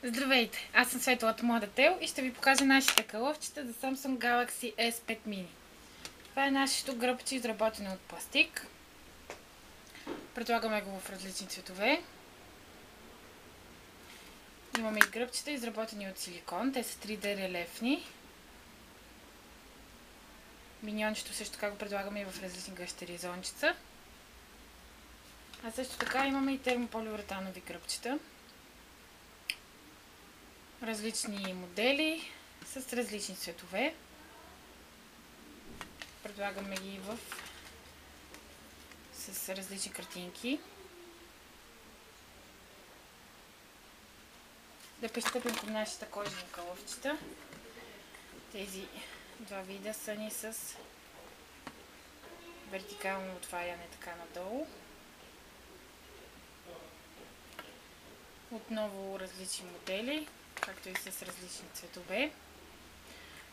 Здравейте! Аз съм Светла от Младател и ще ви покажа нашите калъфчета за Samsung Galaxy S5 Mini. Това е нашето гръбче, изработено от пластик. Предлагаме го в различни цветове. Имаме и гръбчета, изработени от силикон. Те са 3D релефни. Миньончето също така го предлагаме и в различни гъщеризончица. А също така имаме и термополиуретанови гръбчета. Различни модели с различни цветове. Предлагаме ги с различни картинки. Да пристъпим към нашите кожени калъфчета. Тези два вида са ни с вертикално отваряне така надолу. Отново различни модели, както и с различни цветове.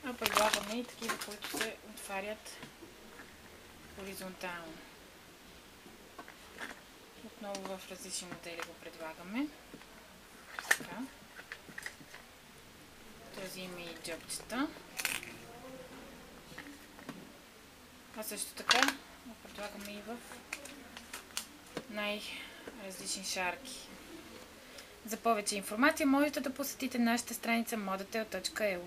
А предлагаме и такива, които се отварят хоризонтално. Отново в различни модели го предлагаме. Така. Този има и джобчета. А също така го предлагаме и в най-различни шарки. За повече информация можете да посетите нашата страница modatel.eu.